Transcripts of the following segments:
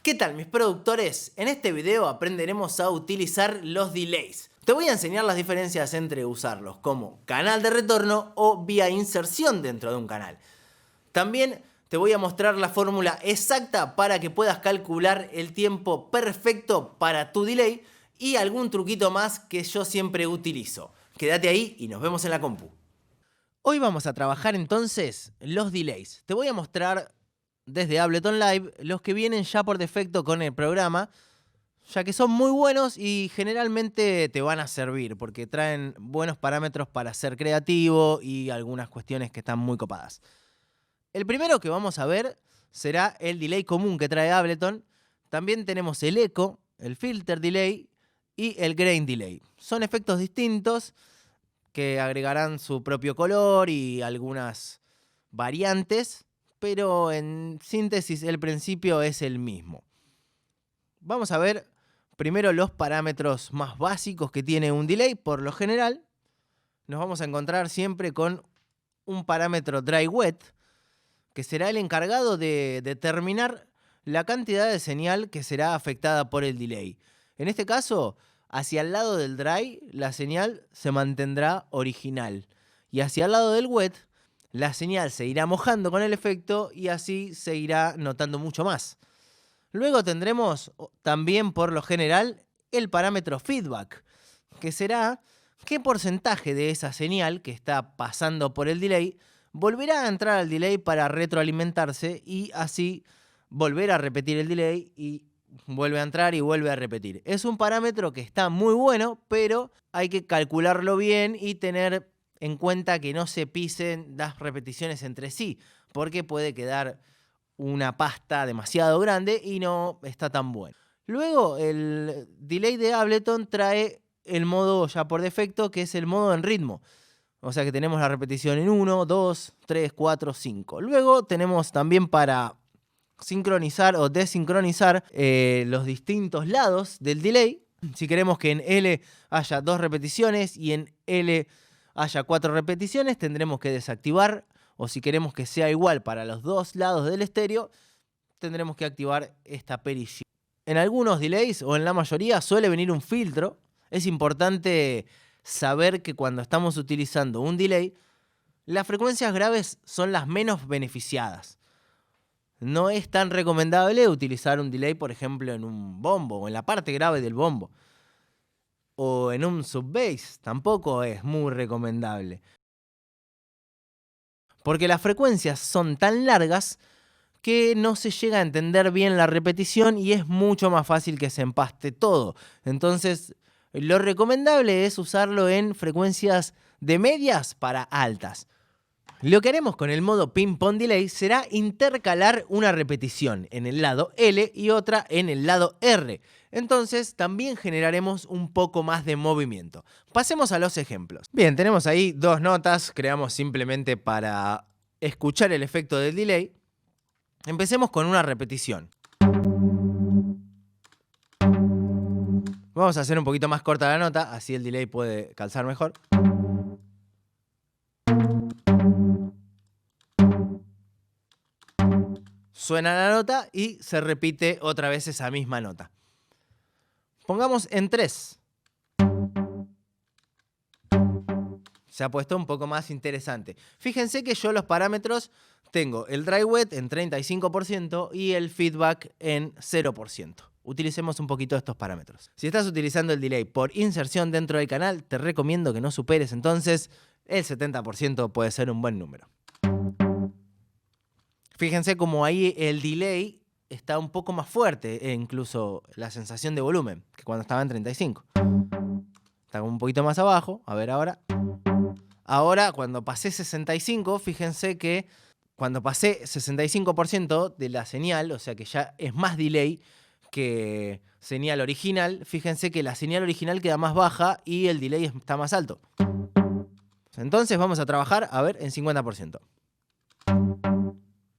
¿Qué tal mis productores? En este video aprenderemos a utilizar los delays. Te voy a enseñar las diferencias entre usarlos como canal de retorno o vía inserción dentro de un canal. También te voy a mostrar la fórmula exacta para que puedas calcular el tiempo perfecto para tu delay y algún truquito más que yo siempre utilizo. Quédate ahí y nos vemos en la compu. Hoy vamos a trabajar entonces los delays. Te voy a mostrar desde Ableton Live los que vienen ya por defecto con el programa, ya que son muy buenos y generalmente te van a servir porque traen buenos parámetros para ser creativo y algunas cuestiones que están muy copadas. El primero que vamos a ver será el delay común que trae Ableton. También tenemos el eco, el filter delay y el grain delay. Son efectos distintos que agregarán su propio color y algunas variantes, pero en síntesis el principio es el mismo. Vamos a ver primero los parámetros más básicos que tiene un delay. Por lo general nos vamos a encontrar siempre con un parámetro dry wet, que será el encargado de determinar la cantidad de señal que será afectada por el delay. En este caso, hacia el lado del dry, la señal se mantendrá original. Y hacia el lado del wet, la señal se irá mojando con el efecto y así se irá notando mucho más. Luego tendremos también, por lo general, el parámetro feedback, que será qué porcentaje de esa señal que está pasando por el delay volverá a entrar al delay para retroalimentarse y así volver a repetir el delay y vuelve a entrar y vuelve a repetir. Es un parámetro que está muy bueno, pero hay que calcularlo bien y tener en cuenta que no se pisen las repeticiones entre sí, porque puede quedar una pasta demasiado grande y no está tan bueno. Luego, el delay de Ableton trae el modo ya por defecto, que es el modo en ritmo. O sea que tenemos la repetición en 1, 2, 3, 4, 5. Luego tenemos también para sincronizar o desincronizar los distintos lados del delay. Si queremos que en L haya 2 repeticiones y en L haya 4 repeticiones, tendremos que desactivar, o si queremos que sea igual para los dos lados del estéreo, tendremos que activar esta perilla. En algunos delays, o en la mayoría, suele venir un filtro. Es importante saber que cuando estamos utilizando un delay, las frecuencias graves son las menos beneficiadas. No es tan recomendable utilizar un delay, por ejemplo, en un bombo o en la parte grave del bombo. O en un sub-bass, tampoco es muy recomendable. Porque las frecuencias son tan largas que no se llega a entender bien la repetición y es mucho más fácil que se empaste todo. Entonces, lo recomendable es usarlo en frecuencias de medias para altas. Lo que haremos con el modo ping-pong delay será intercalar una repetición en el lado L y otra en el lado R. Entonces también generaremos un poco más de movimiento. Pasemos a los ejemplos. Bien, tenemos ahí dos notas, creamos simplemente para escuchar el efecto del delay. Empecemos con una repetición. Vamos a hacer un poquito más corta la nota, así el delay puede calzar mejor. Suena la nota y se repite otra vez esa misma nota. Pongamos en 3. Se ha puesto un poco más interesante. Fíjense que yo los parámetros tengo el dry wet en 35% y el feedback en 0%. Utilicemos un poquito estos parámetros. Si estás utilizando el delay por inserción dentro del canal, te recomiendo que no superes entonces el 70%, puede ser un buen número. Fíjense como ahí el delay está un poco más fuerte, e incluso la sensación de volumen, que cuando estaba en 35. Está un poquito más abajo, a ver ahora. Ahora, cuando pasé 65, fíjense que cuando pasé 65% de la señal, o sea que ya es más delay que señal original, fíjense que la señal original queda más baja y el delay está más alto. Entonces vamos a trabajar, a ver, en 50%.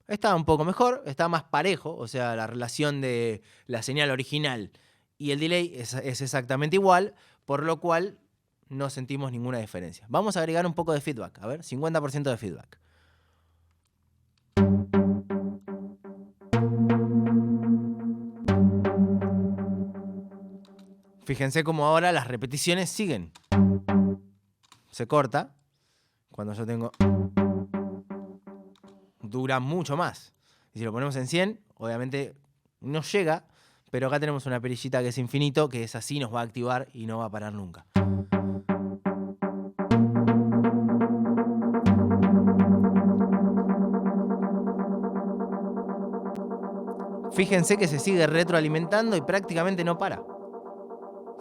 Está un poco mejor, está más parejo, o sea, la relación de la señal original y el delay es exactamente igual, por lo cual no sentimos ninguna diferencia. Vamos a agregar un poco de feedback, a ver, 50% de feedback. Fíjense cómo ahora las repeticiones siguen. Se corta. Cuando yo tengo... dura mucho más. Y si lo ponemos en 100, obviamente no llega, pero acá tenemos una perillita que es infinito, que es así, nos va a activar y no va a parar nunca. Fíjense que se sigue retroalimentando y prácticamente no para.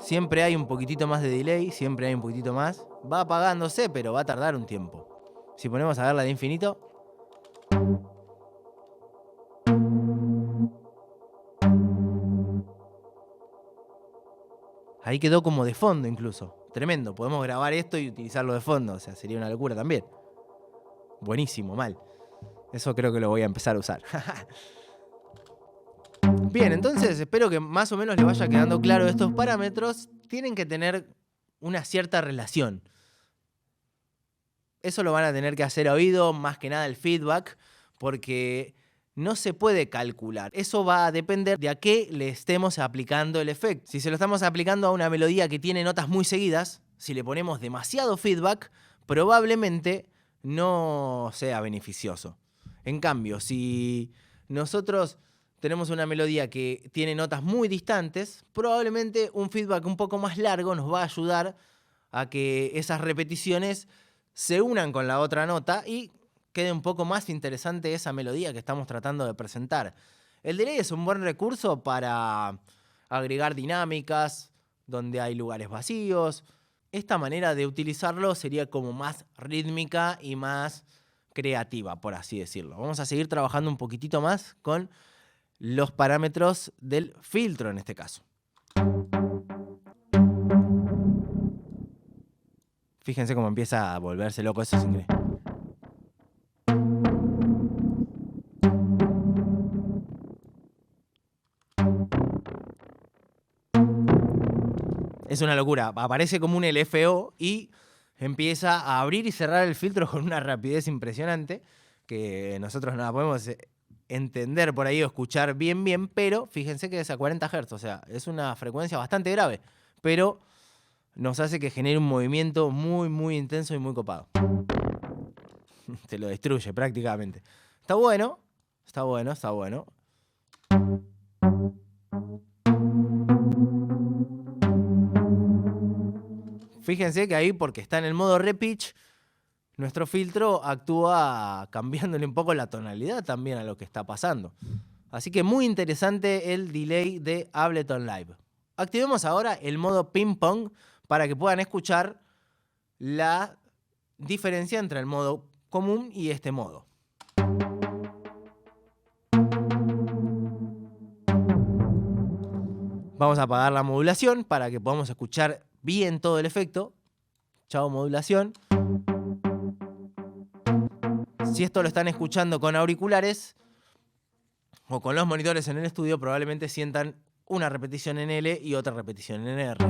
Siempre hay un poquitito más de delay, siempre hay un poquitito más. Va apagándose, pero va a tardar un tiempo. Si ponemos a ver la de infinito... ahí quedó como de fondo incluso. Tremendo. Podemos grabar esto y utilizarlo de fondo. O sea, sería una locura también. Buenísimo, mal. Eso creo que lo voy a empezar a usar. Bien, entonces espero que más o menos le vaya quedando claro. Estos parámetros tienen que tener una cierta relación. Eso lo van a tener que hacer a oído, más que nada el feedback, porque no se puede calcular. Eso va a depender de a qué le estemos aplicando el efecto. Si se lo estamos aplicando a una melodía que tiene notas muy seguidas, si le ponemos demasiado feedback, probablemente no sea beneficioso. En cambio, si nosotros tenemos una melodía que tiene notas muy distantes, probablemente un feedback un poco más largo nos va a ayudar a que esas repeticiones se unan con la otra nota y quede un poco más interesante esa melodía que estamos tratando de presentar. El delay es un buen recurso para agregar dinámicas donde hay lugares vacíos. Esta manera de utilizarlo sería como más rítmica y más creativa, por así decirlo. Vamos a seguir trabajando un poquitito más con los parámetros del filtro en este caso. Fíjense cómo empieza a volverse loco, eso es increíble. Es una locura. Aparece como un LFO y empieza a abrir y cerrar el filtro con una rapidez impresionante que nosotros no la podemos entender por ahí o escuchar bien, pero fíjense que es a 40 Hz, o sea, es una frecuencia bastante grave, pero nos hace que genere un movimiento muy intenso y muy copado. Te lo destruye prácticamente. Está bueno, está bueno, está bueno. Fíjense que ahí, porque está en el modo repitch, nuestro filtro actúa cambiándole un poco la tonalidad también a lo que está pasando. Así que muy interesante el delay de Ableton Live. Activemos ahora el modo ping pong para que puedan escuchar la diferencia entre el modo común y este modo. Vamos a apagar la modulación para que podamos escuchar bien todo el efecto. Chao modulación. Si esto lo están escuchando con auriculares o con los monitores en el estudio, probablemente sientan una repetición en L y otra repetición en R.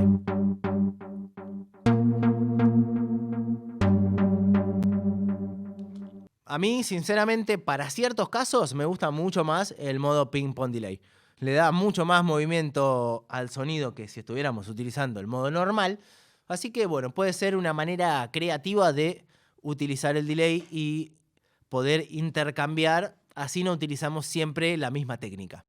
A mí, sinceramente, para ciertos casos me gusta mucho más el modo ping pong delay. Le da mucho más movimiento al sonido que si estuviéramos utilizando el modo normal. Así que, bueno, puede ser una manera creativa de utilizar el delay y poder intercambiar, así no utilizamos siempre la misma técnica.